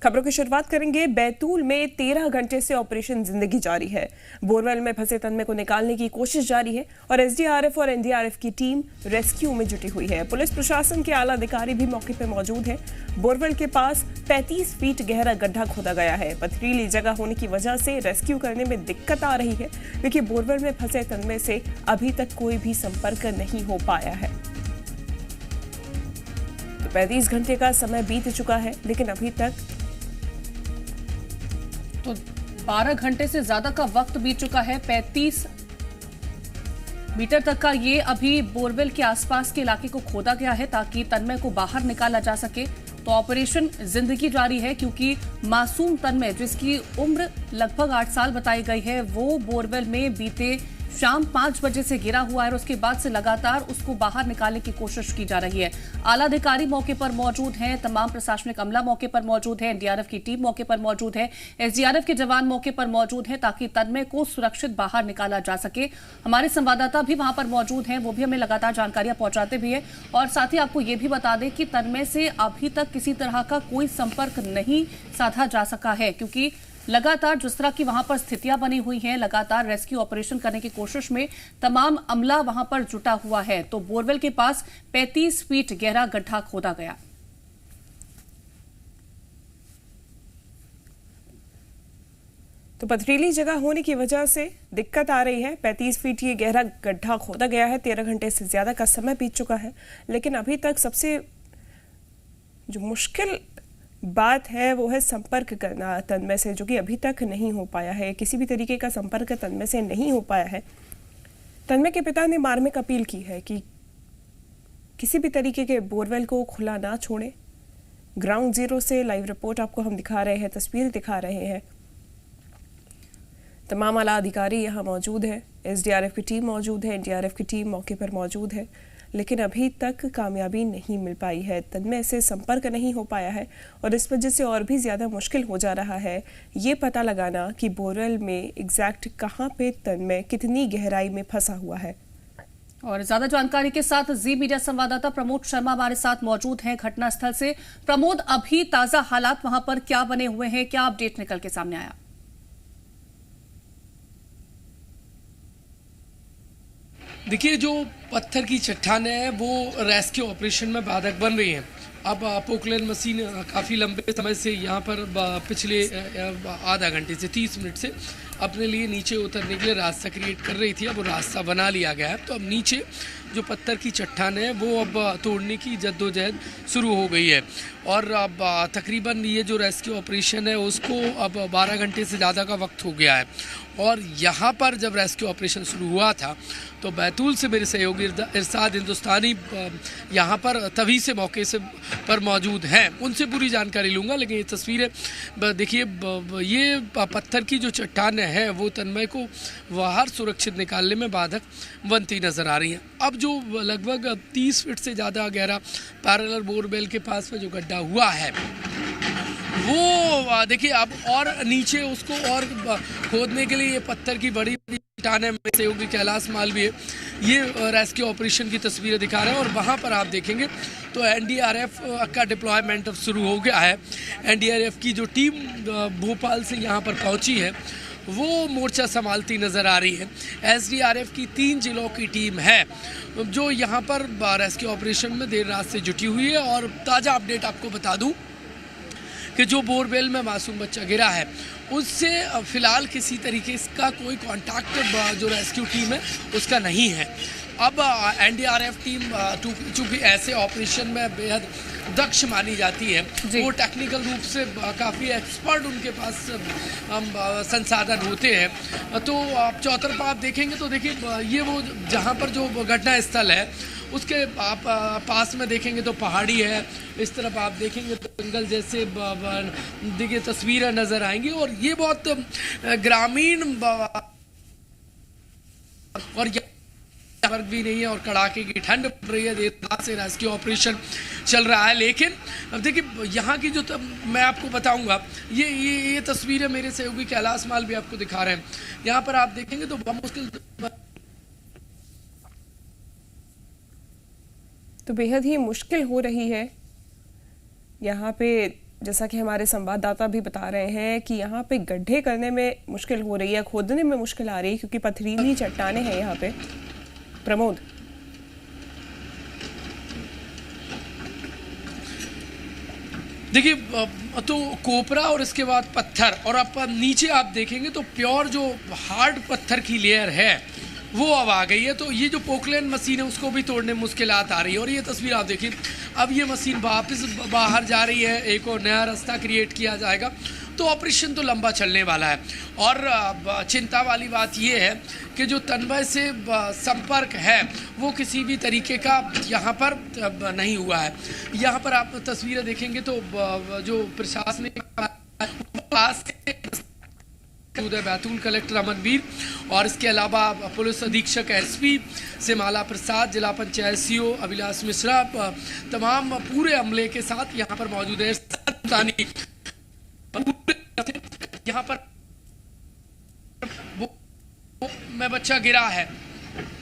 खबरों की शुरुआत करेंगे। बैतूल में 13 घंटे से ऑपरेशन जिंदगी जारी है। बोरवेल में फंसे तन्मय को निकालने की कोशिश जारी है और एसडीआरएफ और एनडीआरएफ की टीम रेस्क्यू में जुटी हुई है। पुलिस प्रशासन के आला अधिकारी भी मौके पर मौजूद हैं। बोरवेल के पास 35 फीट गहरा गड्ढा खोदा गया है। पथरीली जगह होने की वजह से रेस्क्यू करने में दिक्कत आ रही है, क्योंकि बोरवेल में फंसे तन्मय से अभी तक कोई भी संपर्क नहीं हो पाया है। 35 घंटे का समय बीत चुका है, लेकिन अभी तक तो 12 घंटे से ज्यादा का वक्त बीत चुका है। 35 मीटर तक का ये अभी बोरवेल के आसपास के इलाके को खोदा गया है ताकि तन्मय को बाहर निकाला जा सके। तो ऑपरेशन जिंदगी जारी है, क्योंकि मासूम तन्मय, जिसकी उम्र लगभग 8 साल बताई गई है, वो बोरवेल में बीते शाम 5 बजे से गिरा हुआ है और उसके बाद से लगातार उसको बाहर निकालने की कोशिश की जा रही है। आला अधिकारी मौके पर मौजूद हैं, तमाम प्रशासनिक अमला मौके पर मौजूद है, एनडीआरएफ की टीम मौके पर मौजूद है, एसडीआरएफ के जवान मौके पर मौजूद हैं, ताकि तन्मय को सुरक्षित बाहर निकाला जा सके। हमारे संवाददाता भी वहां पर मौजूद हैं, वो भी हमें लगातार जानकारियां पहुंचाते भी है। और साथ ही आपको ये भी बता दें कि तन्मय से अभी तक किसी तरह का कोई संपर्क नहीं साधा जा सका है, क्योंकि लगातार जिस तरह की वहां पर स्थितियां बनी हुई हैं, लगातार रेस्क्यू ऑपरेशन करने की कोशिश में तमाम अमला वहां पर जुटा हुआ है। तो बोरवेल के पास 35 फीट गहरा गड्ढा खोदा गया। तो पथरीली जगह होने की वजह से दिक्कत आ रही है। 35 फीट ये गहरा गड्ढा खोदा गया है। 13 घंटे से ज्यादा का समय बीत चुका है, लेकिन अभी तक सबसे जो मुश्किल बात है वो है संपर्क करना तन्मय से, जो कि अभी तक नहीं हो पाया है। किसी भी तरीके का संपर्क तन्मय से नहीं हो पाया है। तन्मय के पिता ने मार्मिक अपील की है कि किसी भी तरीके के बोरवेल को खुला ना छोड़े। ग्राउंड जीरो से लाइव रिपोर्ट आपको हम दिखा रहे हैं, तस्वीर दिखा रहे हैं। तमाम आला अधिकारी यहाँ मौजूद है, एसडीआरएफ की टीम मौजूद है, एनडीआरएफ की टीम मौके पर मौजूद है, लेकिन अभी तक कामयाबी नहीं मिल पाई है। तन्मय से संपर्क नहीं हो पाया है और इस वजह से और भी ज़्यादा मुश्किल हो जा रहा है ये पता लगाना कि बोरवेल में एग्जैक्ट कहाँ पे तन्मय कितनी गहराई में फंसा हुआ है। और ज्यादा जानकारी के साथ जी मीडिया संवाददाता प्रमोद शर्मा हमारे साथ मौजूद हैं घटनास्थल से। प्रमोद, अभी ताजा हालात वहां पर क्या बने हुए हैं, क्या अपडेट निकल के सामने आया? देखिए, जो पत्थर की चट्टान है वो रेस्क्यू ऑपरेशन में बाधक बन रही है। अब पोकलेन मशीन काफ़ी लंबे समय से यहाँ पर पिछले आधा घंटे से 30 मिनट से अपने लिए नीचे उतरने के लिए रास्ता क्रिएट कर रही थी। अब वो रास्ता बना लिया गया है, तो अब नीचे जो पत्थर की चट्टान है वो अब तोड़ने की जद्दोजहद शुरू हो गई है। और अब तकरीबन ये जो रेस्क्यू ऑपरेशन है उसको अब 12 घंटे से ज़्यादा का वक्त हो गया है। और यहाँ पर जब रेस्क्यू ऑपरेशन शुरू हुआ था तो बैतूल से मेरे सहयोगी इरशाद हिंदुस्तानी यहाँ पर तभी से मौके से पर मौजूद हैं, उनसे पूरी जानकारी लूँगा। लेकिन ये तस्वीरें देखिए, ये पत्थर की जो चट्टान है वो तन्मय को बाहर सुरक्षित निकालने में बाधक बनती नज़र आ रही हैं। अब जो लगभग 30 फीट से ज़्यादा गहरा पैरेलल बोरवेल के पास में जो गड्ढा हुआ है वो देखिए, अब और नीचे उसको और खोदने के लिए ये पत्थर की बड़ी चट्टान है। मेरे सहयोगी कैलाश मालवीय ये रेस्क्यू ऑपरेशन की तस्वीरें दिखा रहे हैं और वहाँ पर आप देखेंगे तो एनडीआरएफ का डिप्लॉयमेंट अब शुरू हो गया है। एनडीआरएफ की जो टीम भोपाल से यहाँ पर पहुँची है वो मोर्चा संभालती नज़र आ रही है। एसडीआरएफ की 3 जिलों की टीम है जो यहाँ पर रेस्क्यू ऑपरेशन में देर रात से जुटी हुई है। और ताज़ा अपडेट आपको बता दूँ कि जो बोरवेल में मासूम बच्चा गिरा है उससे फ़िलहाल किसी तरीके का कोई कांटेक्ट जो रेस्क्यू टीम है उसका नहीं है। अब एनडीआरएफ टीम चूँकि ऐसे ऑपरेशन में बेहद दक्ष मानी जाती है, वो टेक्निकल रूप से काफ़ी एक्सपर्ट उनके पास संसाधन होते हैं। तो आप चौतरफा आप देखेंगे तो देखिए, ये वो जहाँ पर जो घटना स्थल है उसके आप पास में देखेंगे तो पहाड़ी है, इस तरफ आप देखेंगे तो जंगल जैसे देखिए तस्वीरें नज़र आएंगी। और ये बहुत ग्रामीण और वर्ग भी नहीं है और कड़ाके की ठंड पड़ रही है। देर रात से रेस्क्यू ऑपरेशन चल रहा है। लेकिन अब देखिए, यहाँ की जो मैं आपको बताऊंगा, ये तस्वीरें मेरे सहयोगी कैलाश माल भी आपको दिखा रहे हैं। यहाँ पर आप देखेंगे तो बहुत मुश्किल, तो बेहद ही मुश्किल हो रही है यहाँ पे जैसा कि हमारे संवाददाता भी बता रहे हैं कि यहाँ पे गड्ढे करने में मुश्किल हो रही है, खोदने में मुश्किल आ रही है क्योंकि पथरीली चट्टानें हैं यहाँ पे। प्रमोद, देखिए तो कोपरा और इसके बाद पत्थर, और अब नीचे आप देखेंगे तो प्योर जो हार्ड पत्थर की लेयर है वो अब आ गई है। तो ये जो पोकलैंड मशीन है उसको भी तोड़ने में मुश्किलात आ रही है। और ये तस्वीर आप देखिए, अब ये मशीन वापस बाहर जा रही है, एक और नया रास्ता क्रिएट किया जाएगा। तो ऑपरेशन तो लंबा चलने वाला है। और चिंता वाली बात ये है कि जो तन्मय से संपर्क है वो किसी भी तरीके का यहाँ पर नहीं हुआ है। यहाँ पर आप तस्वीरें देखेंगे तो जो प्रशासनिक बैतूल कलेक्टर अमनवीर और इसके अलावा पुलिस अधीक्षक एसपी सिमाला प्रसाद, जिला पंचायत सीओ अभिलाष मिश्रा, तमाम पूरे अमले के साथ यहाँ पर मौजूद है। यहाँ पर वो में बच्चा गिरा है,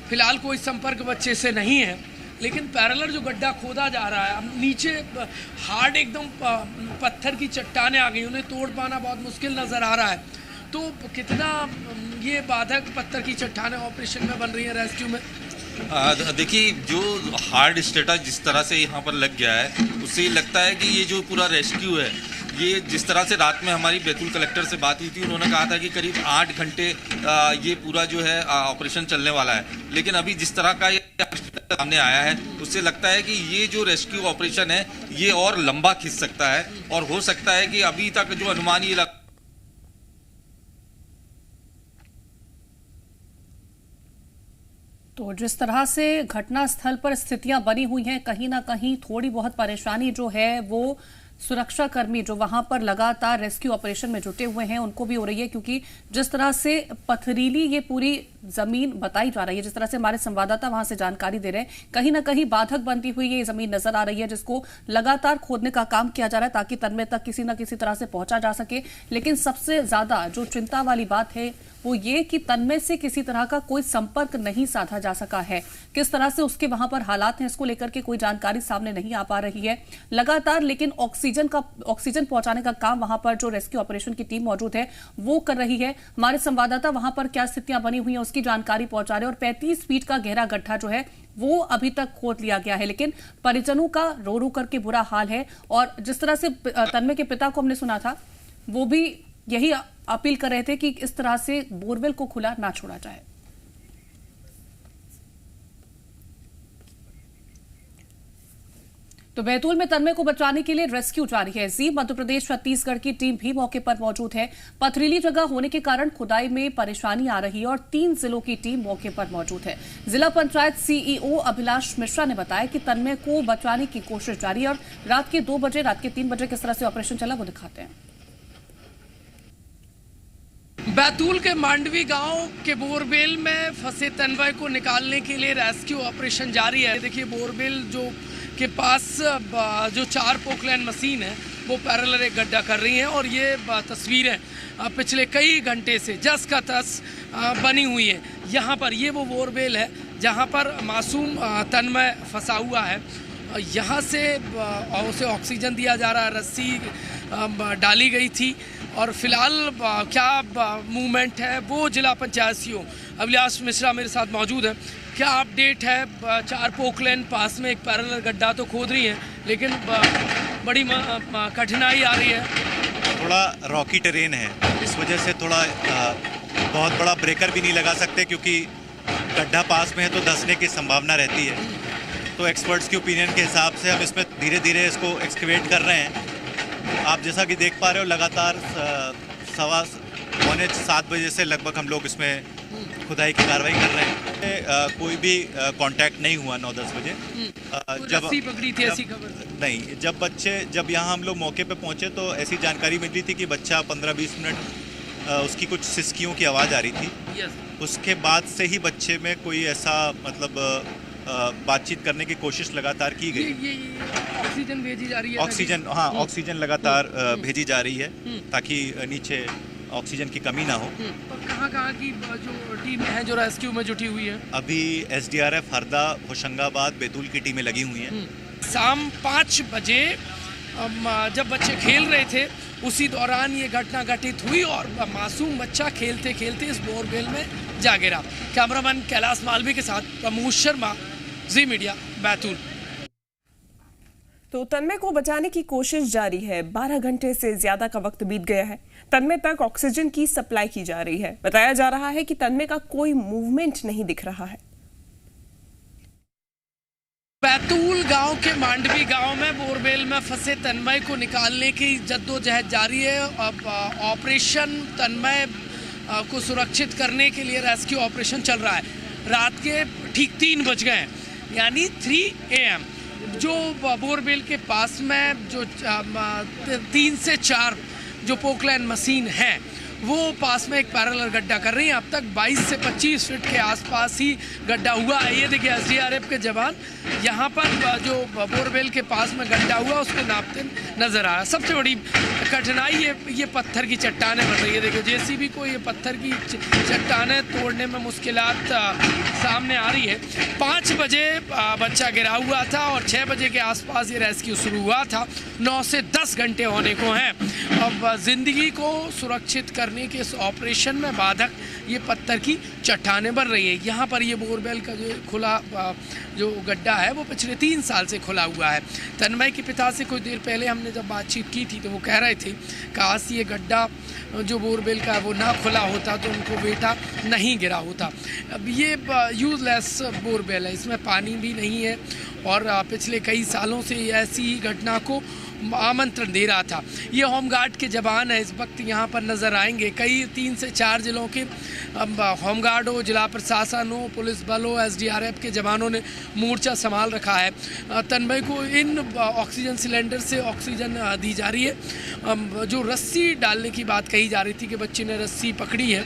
फिलहाल कोई संपर्क बच्चे से नहीं है, लेकिन पैरेलल जो गड्ढा खोदा जा रहा है, अब नीचे हार्ड एकदम पत्थर की चट्टानें आ गई, उन्हें तोड़ पाना बहुत मुश्किल नजर आ रहा है। तो कितना ये बाधक पत्थर की चट्टानें ऑपरेशन में बन रही है रेस्क्यू में? देखिए, जो हार्ड स्टेटा जिस तरह से यहाँ पर लग गया है उससे लगता है कि ये जो पूरा रेस्क्यू है, ये जिस तरह से रात में हमारी बैतूल कलेक्टर से बात हुई थी, उन्होंने कहा था कि करीब 8 घंटे ये पूरा जो है ऑपरेशन चलने वाला है। लेकिन अभी जिस तरह का ये सामने आया है उससे लगता है कि ये जो रेस्क्यू ऑपरेशन है ये और लंबा खिंच सकता है, और हो सकता है कि अभी तक जो अनुमान ये तो जिस तरह से घटना स्थल पर स्थितियां बनी हुई हैं, कहीं ना कहीं थोड़ी बहुत परेशानी जो है वो सुरक्षा कर्मी जो वहां पर लगातार रेस्क्यू ऑपरेशन में जुटे हुए हैं उनको भी हो रही है, क्योंकि जिस तरह से पथरीली ये पूरी जमीन बताई जा रही है, जिस तरह से हमारे संवाददाता वहां से जानकारी दे रहे हैं, कहीं ना कहीं बाधक बनती हुई ये जमीन नजर आ रही है, जिसको लगातार खोदने का काम किया जा रहा है ताकि तन्मय तक किसी न किसी तरह से पहुंचा जा सके। लेकिन सबसे ज्यादा जो चिंता वाली बात है वो ये कि तन्मय से किसी तरह का कोई संपर्क नहीं साधा जा सका है। किस तरह से उसके वहां पर हालात हैं इसको लेकर के कोई जानकारी सामने नहीं आ पा रही है लगातार। लेकिन ऑक्सीजन पहुंचाने का काम वहां पर जो रेस्क्यू ऑपरेशन की टीम मौजूद है वो कर रही है। हमारे संवाददाता वहां पर क्या स्थितियां बनी हुई है उसकी जानकारी पहुंचा रहे हैं। और 35 फीट का गहरा गड्ढा जो है वो अभी तक खोद लिया गया है, लेकिन परिजनों का रो रो करके बुरा हाल है। और जिस तरह से तन्मय के पिता को हमने सुना था वो भी यही अपील कर रहे थे कि इस तरह से बोरवेल को खुला ना छोड़ा जाए। तो बैतूल में तन्मय को बचाने के लिए रेस्क्यू जारी है। जी मध्य प्रदेश छत्तीसगढ़ की टीम भी मौके पर मौजूद है। पथरीली जगह होने के कारण खुदाई में परेशानी आ रही है और 3 जिलों की टीम मौके पर मौजूद है। जिला पंचायत सीईओ अभिलाष मिश्रा ने बताया कि तन्मय को बचाने की कोशिश जारी है और रात के 2 बजे, रात के 3 बजे किस तरह से ऑपरेशन चला वो दिखाते हैं। बैतूल के मांडवी गांव के बोरवेल में फंसे तन्मय को निकालने के लिए रेस्क्यू ऑपरेशन जारी है। देखिए, बोरवेल जो के पास जो 4 पोकलैंड मशीन है वो पैरेलल एक गड्ढा कर रही हैं और ये तस्वीरें पिछले कई घंटे से जस का तस बनी हुई है। यहाँ पर ये वो बोरवेल है जहाँ पर मासूम तन्मय फंसा हुआ है। यहाँ से उसे ऑक्सीजन दिया जा रहा है, रस्सी डाली गई थी और फिलहाल क्या मूवमेंट है वो जिला पंचायत सीईओ अभिलाष मिश्रा मेरे साथ मौजूद है। क्या अपडेट है? 4 पोकलैंड पास में एक पैरेलल गड्ढा तो खोद रही है लेकिन बड़ी कठिनाई आ रही है। थोड़ा रॉकी टेरेन है, इस वजह से थोड़ा बहुत बड़ा ब्रेकर भी नहीं लगा सकते क्योंकि गड्ढा पास में है तो धंसने की संभावना रहती है। तो एक्सपर्ट्स के ओपिनियन के हिसाब से हम इसमें धीरे धीरे इसको एक्सकवेट कर रहे हैं। आप जैसा कि देख पा रहे हो लगातार 7:15 बजे से लगभग हम लोग इसमें खुदाई की कार्रवाई कर रहे हैं। कोई भी कांटेक्ट नहीं हुआ 9-10 बजे। जब पकड़ी थी ऐसी खबर नहीं, जब यहाँ हम लोग मौके पे पहुँचे तो ऐसी जानकारी मिली थी कि बच्चा 15-20 मिनट उसकी कुछ सिसकियों की आवाज़ आ रही थी। उसके बाद से ही बच्चे में कोई ऐसा मतलब बातचीत करने की कोशिश लगातार की गई। ये ऑक्सीजन भेजी जा रही है। ऑक्सीजन लगातार भेजी जा रही है ताकि नीचे ऑक्सीजन की कमी ना हो। और कहाँ की जो टीम है जो रेस्क्यू में जुटी हुई है? अभी SDRF, हरदा, होशंगाबाद, बैतूल की टीमें लगी हुई हैं। शाम 5 बजे जब बच्चे खेल रहे थे उसी दौरान ये घटना घटित हुई और मासूम बच्चा खेलते खेलते इस बोरवेल में जा गिरा। कैमरामैन कैलाश मालवी के साथ प्रमोद शर्मा, जी मीडिया, बैतूल। तो तन्मय को बचाने की कोशिश जारी है। 12 घंटे से ज्यादा का वक्त बीत गया है। तन्मय तक ऑक्सीजन की सप्लाई की जा रही है। बताया जा रहा है कि तन्मय का कोई मूवमेंट नहीं दिख रहा है। बैतूल गांव के मांडवी गांव में बोरवेल में फंसे तन्मय को निकालने की जद्दोजहद जारी है। अब ऑपरेशन तन्मय को सुरक्षित करने के लिए रेस्क्यू ऑपरेशन चल रहा है। रात के ठीक 3 बज गए हैं, यानी 3 AM। जो बोरवेल के पास में जो 3 से 4 जो पोकलैंड मशीन है वो पास में एक पैरेलल गड्ढा कर रही है। अब तक 22 से 25 फीट के आसपास ही गड्ढा हुआ है। ये देखिए SDRF के जवान यहाँ पर जो बोरवेल के पास में गड्ढा हुआ उसको नापते नजर आ रहा है। सबसे बड़ी कठिनाई ये पत्थर की चट्टानें बन रही है। देखिए JCB को ये पत्थर की चट्टानें तोड़ने में मुश्किलात सामने आ रही है। 5 बजे बच्चा गिरा हुआ था और 6 बजे के आसपास ये रेस्क्यू शुरू हुआ था। 9 से 10 घंटे होने को हैं। अब जिंदगी को सुरक्षित करने के इस ऑपरेशन में बाधक ये पत्थर की चट्टानें बन रही है। यहाँ पर ये बोरवेल का जो खुला जो गड्ढा है वो पिछले 3 साल से खुला हुआ है। तन्मय के पिता से कुछ देर पहले हमने जब बातचीत की थी तो वो कह रहे थे काश ये गड्ढा जो बोरवेल का है वो ना खुला होता तो उनको बेटा नहीं गिरा होता। अब ये यूजलेस बोरवेल है, इसमें पानी भी नहीं है और पिछले कई सालों से ऐसी ही घटना को आमंत्रण दे रहा था। ये होमगार्ड के जवान है, इस वक्त यहाँ पर नज़र आएंगे। कई 3 से 4 जिलों के होमगार्ड हो, जिला प्रशासन हो, पुलिस बल हो, SDRF के जवानों ने मोर्चा संभाल रखा है। तन्मय को इन ऑक्सीजन सिलेंडर से ऑक्सीजन दी जा रही है। जो रस्सी डालने की बात कही जा रही थी कि बच्चे ने रस्सी पकड़ी है,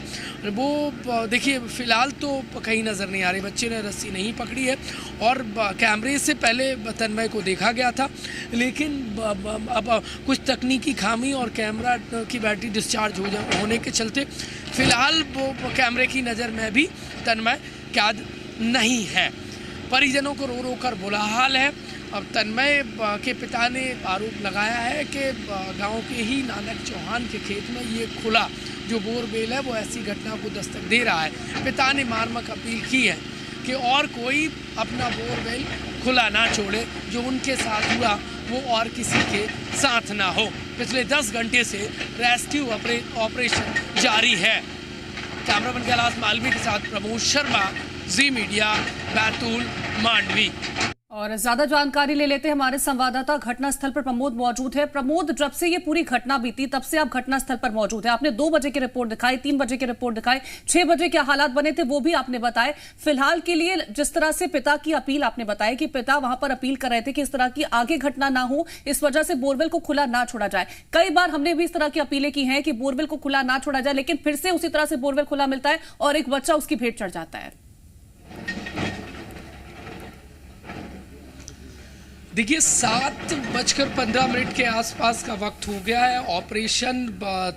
वो देखिए फ़िलहाल तो कहीं नज़र नहीं आ रही। बच्चे ने रस्सी नहीं पकड़ी है और कैमरे से पहले तन्मय को देखा गया था, लेकिन अब कुछ तकनीकी खामी और कैमरा की बैटरी डिस्चार्ज होने के चलते फ़िलहाल वो कैमरे की नज़र में भी तन्मय कैद नहीं है। परिजनों को रो रो कर बुरा हाल है। अब तन्मय के पिता ने आरोप लगाया है कि गांव के ही नानक चौहान के खेत में ये खुला जो बोरवेल है वो ऐसी घटना को दस्तक दे रहा है। पिता ने मार्मिक अपील की है कि और कोई अपना बोरवेल खुला ना छोड़े, जो उनके साथ हुआ वो और किसी के साथ ना हो। पिछले 10 घंटे से रेस्क्यू ऑपरेशन जारी है। कैमरामैन कैलाश मालवी के साथ प्रमोद शर्मा, जी मीडिया, बैतूल, मांडवी। और ज्यादा जानकारी ले लेते हैं, हमारे संवाददाता घटनास्थल पर प्रमोद मौजूद है। प्रमोद, जब से ये पूरी घटना बीती तब से आप घटनास्थल पर मौजूद है। आपने 2 बजे की रिपोर्ट दिखाई, 3 बजे की रिपोर्ट दिखाई, 6 बजे क्या हालात बने थे वो भी आपने बताए। फिलहाल के लिए जिस तरह से पिता की अपील आपने बताया कि पिता वहां पर अपील कर रहे थे कि इस तरह की आगे घटना ना हो, इस वजह से बोरवेल को खुला ना छोड़ा जाए। कई बार हमने भी इस तरह की अपीलें की हैं कि बोरवेल को खुला ना छोड़ा जाए, लेकिन फिर से उसी तरह से बोरवेल खुला मिलता है और एक बच्चा उसकी भेंट चढ़ जाता है। देखिए 7:15 के आसपास का वक्त हो गया है। ऑपरेशन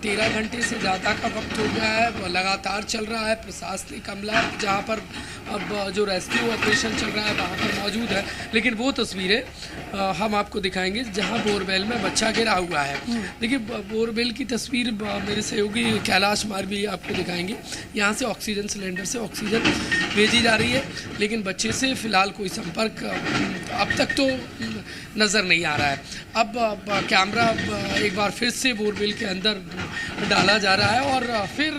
13 घंटे से ज़्यादा का वक्त हो गया है, लगातार चल रहा है। प्रशासनिक अमला जहाँ पर अब जो रेस्क्यू ऑपरेशन चल रहा है वहाँ पर मौजूद है, लेकिन वो तस्वीरें हम आपको दिखाएंगे जहाँ बोरवेल में बच्चा गिरा हुआ है। देखिए बोरवेल की तस्वीर मेरे सहयोगी कैलाश मालवी आपको दिखाएंगे। यहाँ से ऑक्सीजन सिलेंडर से ऑक्सीजन भेजी जा रही है, लेकिन बच्चे से फ़िलहाल कोई संपर्क अब तक तो नज़र नहीं आ रहा है। अब कैमरा एक बार फिर से बोरवेल के अंदर डाला जा रहा है और फिर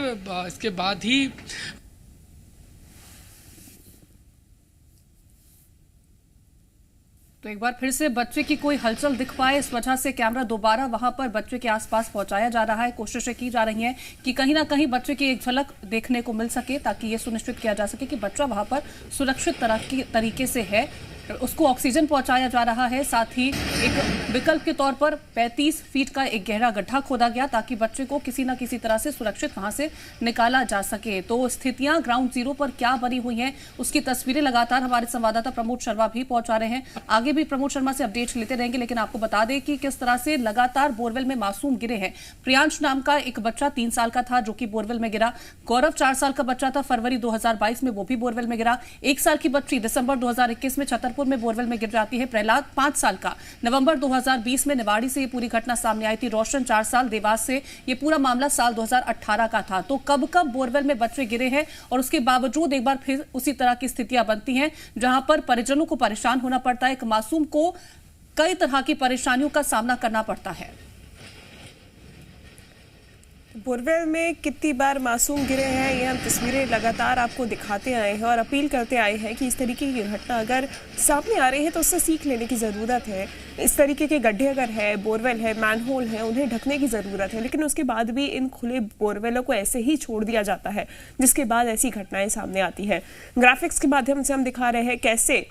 इसके बाद ही तो एक बार फिर से बच्चे की कोई हलचल दिख पाए, इस वजह से कैमरा दोबारा वहां पर बच्चे के आसपास पहुंचाया जा रहा है। कोशिशें की जा रही हैं कि कहीं ना कहीं बच्चे की एक झलक देखने को मिल सके, ताकि ये सुनिश्चित किया जा सके कि बच्चा वहां पर सुरक्षित तरीके से है। उसको ऑक्सीजन पहुंचाया जा रहा है। साथ ही एक विकल्प के तौर पर 35 फीट का एक गहरा गड्ढा खोदा गया ताकि बच्चे को किसी न किसी तरह से सुरक्षित वहां से निकाला जा सके। तो स्थितियां ग्राउंड जीरो पर क्या बनी हुई हैं, उसकी तस्वीरें लगातार हमारे संवाददाता प्रमोद शर्मा भी पहुंचा रहे हैं। आगे भी प्रमोद शर्मा से अपडेट लेते रहेंगे, लेकिन आपको बता दें कि किस तरह से लगातार बोरवेल में मासूम गिरे हैं। प्रियांश नाम का एक बच्चा 3 साल का था जो कि बोरवेल में गिरा। गौरव 4 साल का बच्चा था, फरवरी 2022 में वो भी बोरवेल में गिरा। 1 साल की बच्ची दिसंबर 2021 में छतरपुर छतरपुर में बोरवेल में गिर जाती है। प्रहलाद 5 साल का, नवंबर 2020 में निवाड़ी से ये पूरी घटना सामने आई थी। रोशन 4 साल, देवास से ये पूरा मामला साल 2018 का था। तो कब कब बोरवेल में बच्चे गिरे हैं और उसके बावजूद एक बार फिर उसी तरह की स्थितियां बनती हैं जहां पर परिजनों को परेशान होना पड़ता है। एक मासूम को कई तरह की परेशानियों का सामना करना पड़ता है। बोरवेल में कितनी बार मासूम गिरे हैं, ये हम तस्वीरें लगातार आपको दिखाते आए हैं और अपील करते आए हैं कि इस तरीके की घटना अगर सामने आ रही है तो उससे सीख लेने की ज़रूरत है। इस तरीके के गड्ढे अगर है, बोरवेल है, मैनहोल है, उन्हें ढकने की ज़रूरत है। लेकिन उसके बाद भी इन खुले बोरवेलों को ऐसे ही छोड़ दिया जाता है, जिसके बाद ऐसी घटनाएं सामने आती हैं। ग्राफिक्स के माध्यम से हम दिखा रहे हैं कैसे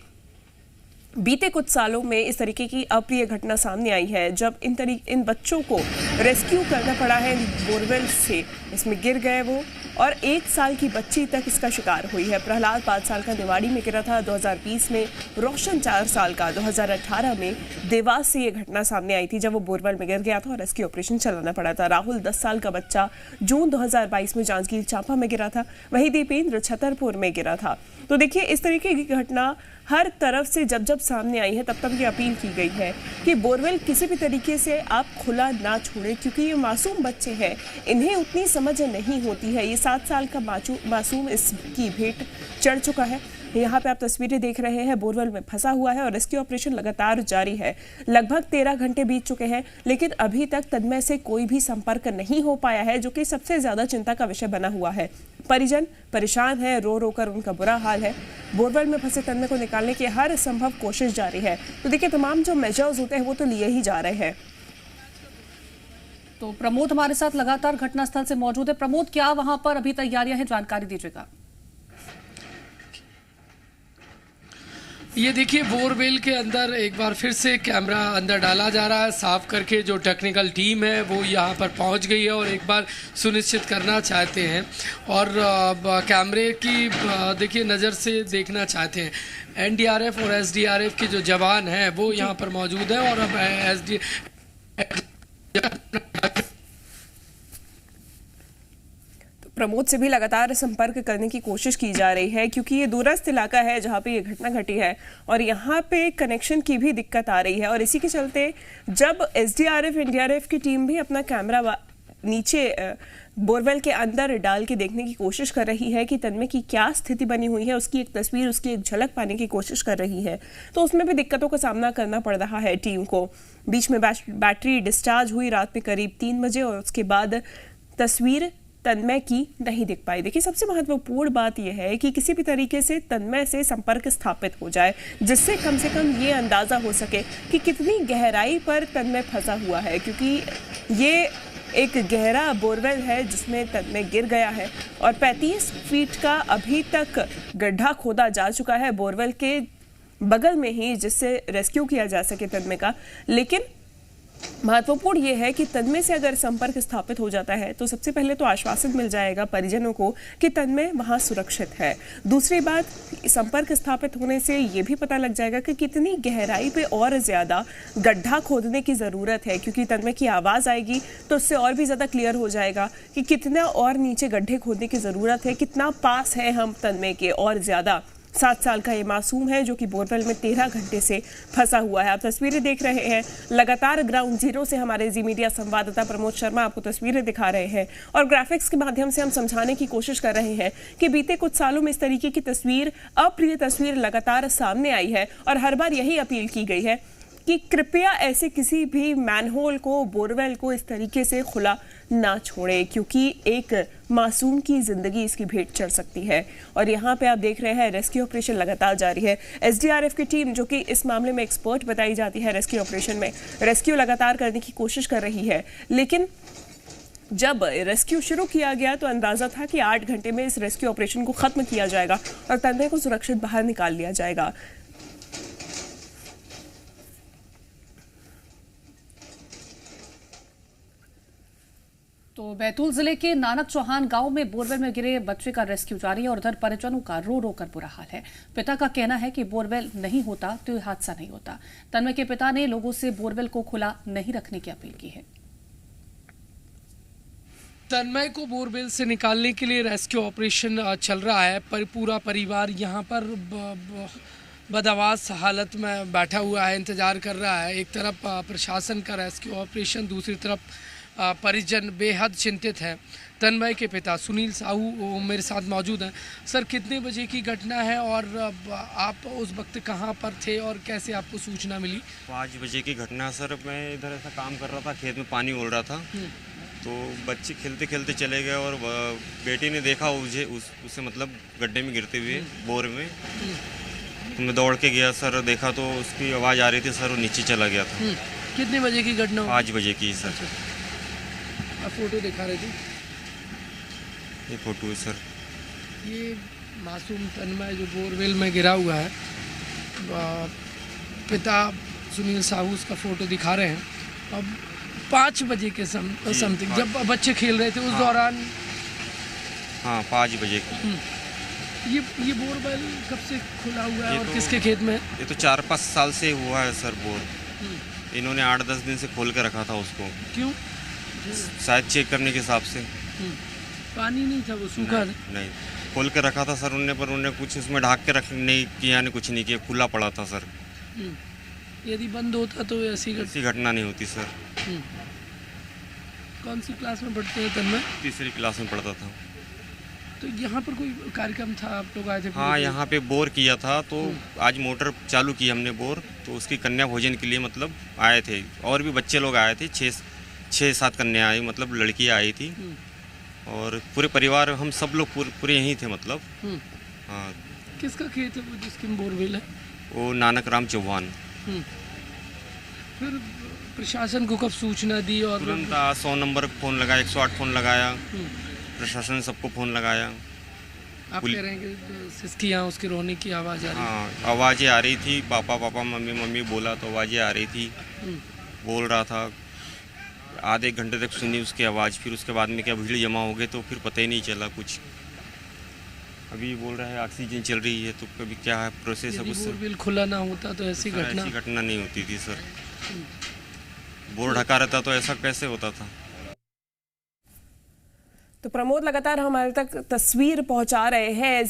बीते कुछ सालों में इस तरीके की अप्रिय घटना सामने आई है, जब इन बच्चों को रेस्क्यू करना पड़ा है बोरवेल से। इसमें गिर गए वो, और 1 साल की बच्ची तक इसका शिकार हुई है। प्रहलाद 5 साल का निवाड़ी में गिरा था 2020 में, रोशन 4 साल का 2018 में देवास से ये घटना सामने आई थी जब वो बोरवेल में गिर गया था और रेस्क्यू ऑपरेशन चलाना पड़ा था। राहुल 10 साल का बच्चा जून 2022 में जांजगीर चांपा में गिरा था। वहीं दीपेंद्र छतरपुर में गिरा था। तो देखिए, इस तरीके की घटना हर तरफ से जब जब सामने आई है तब तब ये अपील की गई है कि बोरवेल किसी भी तरीके से आप खुला ना छोड़ें, क्योंकि ये मासूम बच्चे हैं, इन्हें उतनी समझ नहीं होती है। ये 7 साल का मासूम इसकी भेंट चढ़ चुका है। यहाँ पे आप तस्वीरें देख रहे हैं, बोरवेल में फंसा हुआ है और रेस्क्यू ऑपरेशन लगातार जारी है। लगभग 13 घंटे बीत चुके हैं, लेकिन अभी तक तन्मय से कोई भी संपर्क नहीं हो पाया है, जो कि सबसे ज्यादा चिंता का विषय बना हुआ है। परिजन परेशान है, रो रो कर उनका बुरा हाल है। बोरवेल में फंसे तन्मय को निकालने की हर संभव कोशिश जारी है। तो देखिए, तमाम जो मेजर्स होते हैं वो तो लिए ही जा रहे हैं। तो प्रमोद हमारे साथ लगातार घटनास्थल से मौजूद है। प्रमोद, क्या वहां पर अभी तैयारियां हैं, जानकारी दीजिएगा। ये देखिए, बोरवेल के अंदर एक बार फिर से कैमरा अंदर डाला जा रहा है, साफ करके जो टेक्निकल टीम है वो यहाँ पर पहुँच गई है और एक बार सुनिश्चित करना चाहते हैं और कैमरे की देखिए नज़र से देखना चाहते हैं। एनडीआरएफ और एसडीआरएफ के जो जवान हैं वो यहाँ पर मौजूद हैं और अब प्रमोद से भी लगातार संपर्क करने की कोशिश की जा रही है, क्योंकि ये दूरस्थ इलाका है जहाँ पे ये घटना घटी है और यहाँ पे कनेक्शन की भी दिक्कत आ रही है। और इसी के चलते जब एसडीआरएफ एनडीआरएफ की टीम भी अपना कैमरा नीचे बोरवेल के अंदर डाल के देखने की कोशिश कर रही है कि तन्मय की क्या स्थिति बनी हुई है, उसकी एक तस्वीर, उसकी एक झलक पाने की कोशिश कर रही है, तो उसमें भी दिक्कतों का सामना करना पड़ रहा है टीम को। बीच में बैटरी डिस्चार्ज हुई रात में करीब 3 बजे और उसके बाद तस्वीर तन्मय की नहीं दिख पाई। देखिए, सबसे महत्वपूर्ण बात यह है कि किसी भी तरीके से तन्मय से संपर्क स्थापित हो जाए, जिससे कम से कम ये अंदाजा हो सके कि कितनी गहराई पर तन्मय फंसा हुआ है, क्योंकि ये एक गहरा बोरवेल है जिसमें तन्मय गिर गया है और 35 फीट का अभी तक गड्ढा खोदा जा चुका है बोरवेल के बगल में ही, जिससे रेस्क्यू किया जा सके तन्मय का। लेकिन महत्वपूर्ण यह है कि तन्मय से अगर संपर्क स्थापित हो जाता है तो सबसे पहले तो आश्वासन मिल जाएगा परिजनों को कि तन्मय वहां सुरक्षित है। दूसरी बात, संपर्क स्थापित होने से यह भी पता लग जाएगा कि कितनी गहराई पे और ज्यादा गड्ढा खोदने की जरूरत है, क्योंकि तन्मय की आवाज आएगी तो उससे और भी ज्यादा क्लियर हो जाएगा कि कितना और नीचे गड्ढे खोदने की जरूरत है, कितना पास है हम तन्मय के और ज्यादा। 7 साल का ये मासूम है जो कि बोरवेल में 13 घंटे से फंसा हुआ है। आप तस्वीरें देख रहे हैं, लगातार ग्राउंड जीरो से हमारे जी मीडिया संवाददाता प्रमोद शर्मा आपको तस्वीरें दिखा रहे हैं और ग्राफिक्स के माध्यम से हम समझाने की कोशिश कर रहे हैं कि बीते कुछ सालों में इस तरीके की तस्वीर, अप्रिय तस्वीर लगातार सामने आई है और हर बार यही अपील की गई है कि कृपया ऐसे किसी भी मैनहोल को, बोरवेल को इस तरीके से खुला ना छोड़े, क्योंकि एक मासूम की जिंदगी इसकी भेंट चढ़ सकती है। और यहाँ पे आप देख रहे हैं रेस्क्यू ऑपरेशन लगातार जारी है। एसडीआरएफ की टीम, जो कि इस मामले में एक्सपर्ट बताई जाती है रेस्क्यू ऑपरेशन में, रेस्क्यू लगातार करने की कोशिश कर रही है। लेकिन जब रेस्क्यू शुरू किया गया तो अंदाजा था कि 8 घंटे में इस रेस्क्यू ऑपरेशन को खत्म किया जाएगा और तन्मय को सुरक्षित बाहर निकाल लिया जाएगा। तो बैतूल जिले के नानक चौहान गांव में बोरवेल में गिरे बच्चे का रेस्क्यू जारी है और उधर परिजनों का रो रो कर बुरा हाल है। पिता का कहना है कि बोरवेल नहीं होता तो यह हादसा नहीं होता। तन्मय के पिता ने लोगों से बोरवेल को खुला नहीं रखने की अपील की है। तन्मय को बोरवेल से निकालने के लिए रेस्क्यू ऑपरेशन चल रहा है, पर पूरा परिवार यहाँ पर बदहवास हालत में बैठा हुआ है, इंतज़ार कर रहा है। एक तरफ प्रशासन का रेस्क्यू ऑपरेशन, दूसरी तरफ परिजन बेहद चिंतित हैं। तन्मय के पिता सुनील साहू वो मेरे साथ मौजूद हैं। सर, कितने बजे की घटना है और आप उस वक्त कहाँ पर थे और कैसे आपको सूचना मिली? 5 बजे की घटना सर। मैं इधर ऐसा काम कर रहा था, खेत में पानी ओल रहा था, तो बच्चे खेलते खेलते चले गए और बेटी ने देखा उसे मतलब गड्ढे में गिरते हुए बोर में। तो मैं दौड़ के गया सर, देखा तो उसकी आवाज़ आ रही थी सर, वो नीचे चला गया था। कितने बजे की घटना? 5 बजे की सर। आप फोटो दिखा रहे थे? ये फोटो है सर। ये मासूम तन्मय जो बोरवेल में गिरा हुआ है, पिता सुनील साहू उसका फ़ोटो दिखा रहे हैं। अब 5 बजे के समथिंग जब बच्चे खेल रहे थे उस दौरान। हाँ, 5 बजे। ये बोरवेल कब से खुला हुआ है और किसके खेत में? ये तो 4-5 साल से हुआ है सर बोर। इन्होंने 8-10 दिन से खोल के रखा था उसको। क्यों? शायद चेक करने के हिसाब से। पानी नहीं था, वो सूखा? नहीं, खोल के रखा था सर उनने, पर उन्होंने कुछ उसमें ढाक के रख नहीं किया, ने कुछ नहीं किया, खुला पड़ा था सर। यदि बंद होता तो ऐसी घटना नहीं होती सर। कौन सी क्लास में पढ़ते हैं तन्मय? 3री क्लास में पढ़ता था। तो यहाँ पर कोई कार्यक्रम था, आप लोग आए थे? हाँ, यहाँ पे बोर किया था, तो आज मोटर चालू की हमने बोर, तो उसकी कन्या भोजन के लिए मतलब आए थे, और भी बच्चे लोग आए थे, 6-7 कन्या आई, मतलब लड़कियाँ आई थी, और पूरे परिवार हम सब लोग पूरे यहीं थे मतलब। हाँ। किसका खेत है वो जिसकी बोरवेल है? वो नानक राम चौहान। फिर प्रशासन को कब सूचना दी? और तुरंत 100 नंबर फ़ोन लगाया, 108 फ़ोन लगाया, प्रशासन सबको फ़ोन लगाया। आप कह रहे हैं कि सिसकी यहाँ उसके रोने की आवाज़ आ रही? हाँ, आवाज़ें आ रही थी, पापा पापा मम्मी मम्मी बोला तो आवाज़ें आ रही थी, बोल रहा था। आधे घंटे तक सुनी उसकी आवाज़, फिर उसके बाद में क्या भीड़ जमा हो गए तो फिर पता ही नहीं चला कुछ। अभी बोल रहा है ऑक्सीजन चल रही है, तो कभी क्या है प्रोसेस है उससे। बोरवेल खुला ना होता तो ऐसी घटना नहीं होती थी सर। बोर ढका रहता तो ऐसा कैसे होता था? तो प्रमोद लगातार हमारे तक तस्वीर पहुंचा रहे हैं।